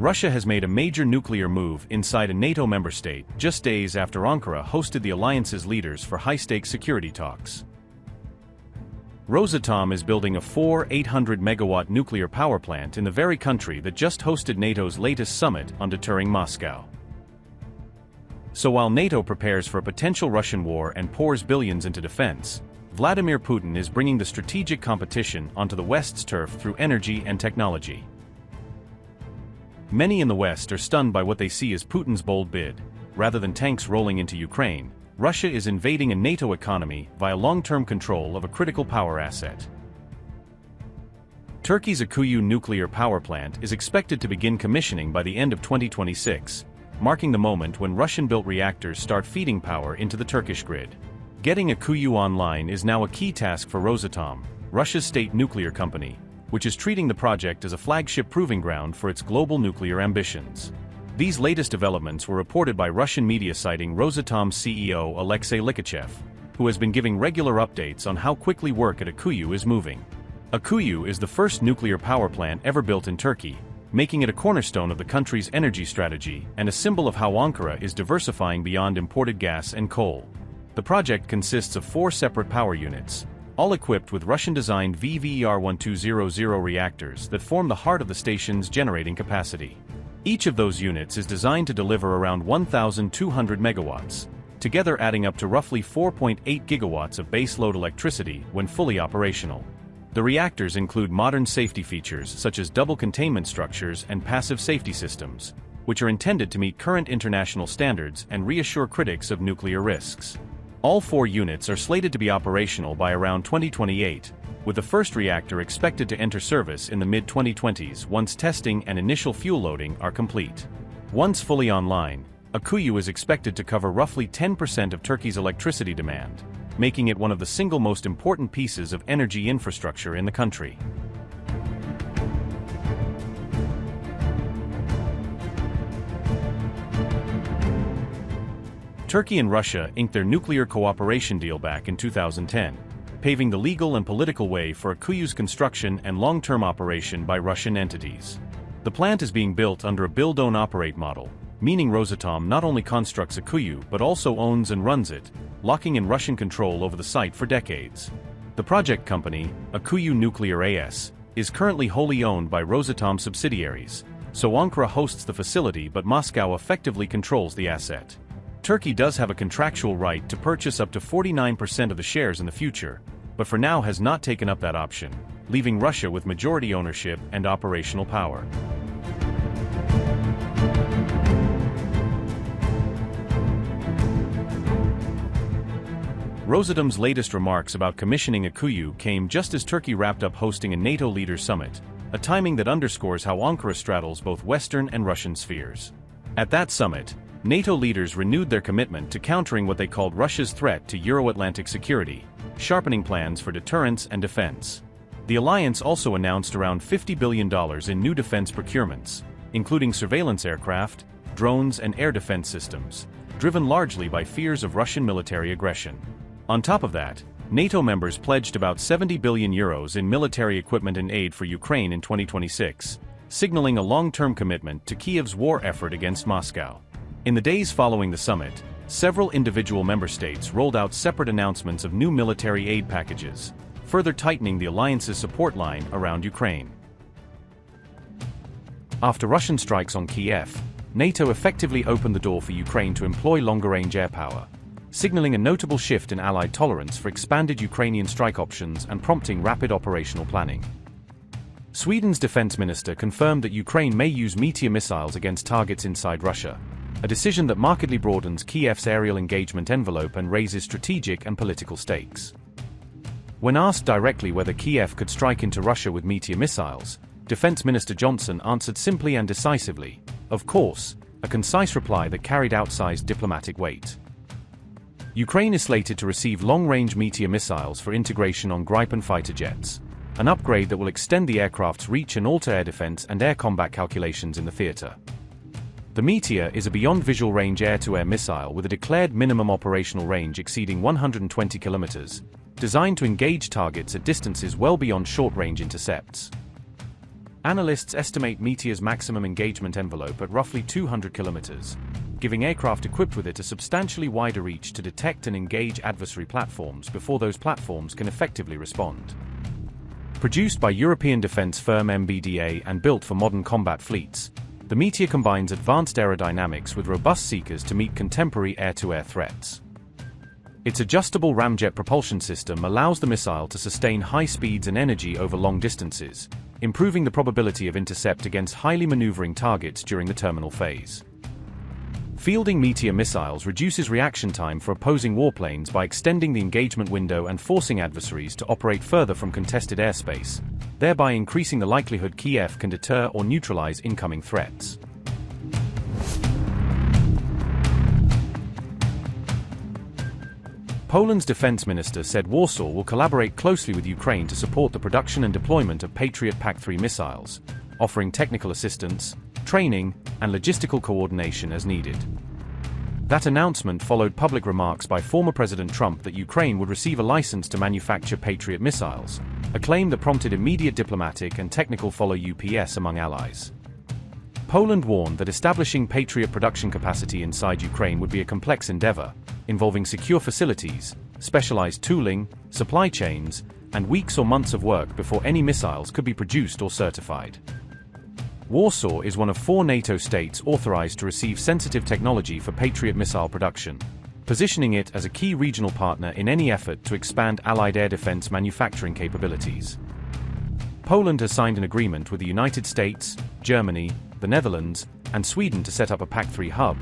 Russia has made a major nuclear move inside a NATO member state just days after Ankara hosted the alliance's leaders for high-stakes security talks. Rosatom is building a 800-megawatt nuclear power plant in the very country that just hosted NATO's latest summit on deterring Moscow. So while NATO prepares for a potential Russian war and pours billions into defense, Vladimir Putin is bringing the strategic competition onto the West's turf through energy and technology. Many in the West are stunned by what they see as Putin's bold bid. Rather than tanks rolling into Ukraine, Russia is invading a NATO economy via long-term control of a critical power asset. Turkey's Akkuyu Nuclear Power Plant is expected to begin commissioning by the end of 2026, marking the moment when Russian-built reactors start feeding power into the Turkish grid. Getting Akkuyu online is now a key task for Rosatom, Russia's state nuclear company, which is treating the project as a flagship proving ground for its global nuclear ambitions. These latest developments were reported by Russian media citing Rosatom's CEO Alexei Likachev, who has been giving regular updates on how quickly work at Akkuyu is moving. Akkuyu is the first nuclear power plant ever built in Turkey, making it a cornerstone of the country's energy strategy and a symbol of how Ankara is diversifying beyond imported gas and coal. The project consists of 4 separate power units, all equipped with Russian-designed VVER-1200 reactors that form the heart of the station's generating capacity. Each of those units is designed to deliver around 1,200 megawatts, together adding up to roughly 4.8 gigawatts of baseload electricity when fully operational. The reactors include modern safety features such as double containment structures and passive safety systems, which are intended to meet current international standards and reassure critics of nuclear risks. All 4 units are slated to be operational by around 2028, with the first reactor expected to enter service in the mid-2020s once testing and initial fuel loading are complete. Once fully online, Akkuyu is expected to cover roughly 10% of Turkey's electricity demand, making it one of the single most important pieces of energy infrastructure in the country. Turkey and Russia inked their nuclear cooperation deal back in 2010, paving the legal and political way for Akkuyu's construction and long-term operation by Russian entities. The plant is being built under a build-own-operate model, meaning Rosatom not only constructs Akkuyu but also owns and runs it, locking in Russian control over the site for decades. The project company, Akkuyu Nuclear A.Ş., is currently wholly owned by Rosatom subsidiaries, so Ankara hosts the facility but Moscow effectively controls the asset. Turkey does have a contractual right to purchase up to 49% of the shares in the future, but for now has not taken up that option, leaving Russia with majority ownership and operational power. Rosatom's latest remarks about commissioning Akkuyu came just as Turkey wrapped up hosting a NATO leaders summit, a timing that underscores how Ankara straddles both Western and Russian spheres. At that summit, NATO leaders renewed their commitment to countering what they called Russia's threat to Euro-Atlantic security, sharpening plans for deterrence and defense. The alliance also announced around $50 billion in new defense procurements, including surveillance aircraft, drones and air defense systems, driven largely by fears of Russian military aggression. On top of that, NATO members pledged about €70 billion in military equipment and aid for Ukraine in 2026, signaling a long-term commitment to Kyiv's war effort against Moscow. In the days following the summit, several individual member states rolled out separate announcements of new military aid packages, further tightening the alliance's support line around Ukraine. After Russian strikes on Kyiv, NATO effectively opened the door for Ukraine to employ longer-range air power, signaling a notable shift in Allied tolerance for expanded Ukrainian strike options and prompting rapid operational planning. Sweden's defense minister confirmed that Ukraine may use Meteor missiles against targets inside Russia, a decision that markedly broadens Kyiv's aerial engagement envelope and raises strategic and political stakes. When asked directly whether Kyiv could strike into Russia with Meteor missiles, Defense Minister Johnson answered simply and decisively, "Of course," a concise reply that carried outsized diplomatic weight. Ukraine is slated to receive long-range Meteor missiles for integration on Gripen fighter jets, an upgrade that will extend the aircraft's reach and alter air defense and air combat calculations in the theater. The Meteor is a beyond-visual range air-to-air missile with a declared minimum operational range exceeding 120 kilometers, designed to engage targets at distances well beyond short-range intercepts. Analysts estimate Meteor's maximum engagement envelope at roughly 200 kilometers, giving aircraft equipped with it a substantially wider reach to detect and engage adversary platforms before those platforms can effectively respond. Produced by European defense firm MBDA and built for modern combat fleets, the Meteor combines advanced aerodynamics with robust seekers to meet contemporary air-to-air threats. Its adjustable ramjet propulsion system allows the missile to sustain high speeds and energy over long distances, improving the probability of intercept against highly maneuvering targets during the terminal phase. Fielding Meteor missiles reduces reaction time for opposing warplanes by extending the engagement window and forcing adversaries to operate further from contested airspace, thereby increasing the likelihood Kiev can deter or neutralize incoming threats. Poland's defense minister said Warsaw will collaborate closely with Ukraine to support the production and deployment of Patriot PAC-3 missiles, offering technical assistance, training, and logistical coordination as needed. That announcement followed public remarks by former President Trump that Ukraine would receive a license to manufacture Patriot missiles, a claim that prompted immediate diplomatic and technical follow-ups among allies. Poland warned that establishing Patriot production capacity inside Ukraine would be a complex endeavor, involving secure facilities, specialized tooling, supply chains, and weeks or months of work before any missiles could be produced or certified. Warsaw is one of 4 NATO states authorized to receive sensitive technology for Patriot missile production, positioning it as a key regional partner in any effort to expand Allied air defense manufacturing capabilities. Poland has signed an agreement with the United States, Germany, the Netherlands, and Sweden to set up a PAC-3 hub,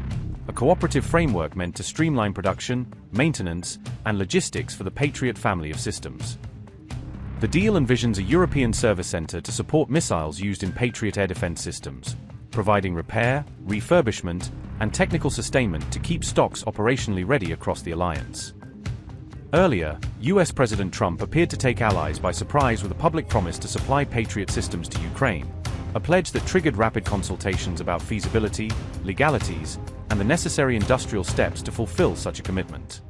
a cooperative framework meant to streamline production, maintenance, and logistics for the Patriot family of systems. The deal envisions a European service center to support missiles used in Patriot air defense systems, providing repair, refurbishment, and technical sustainment to keep stocks operationally ready across the alliance. Earlier, US President Trump appeared to take allies by surprise with a public promise to supply Patriot systems to Ukraine, a pledge that triggered rapid consultations about feasibility, legalities, and the necessary industrial steps to fulfill such a commitment.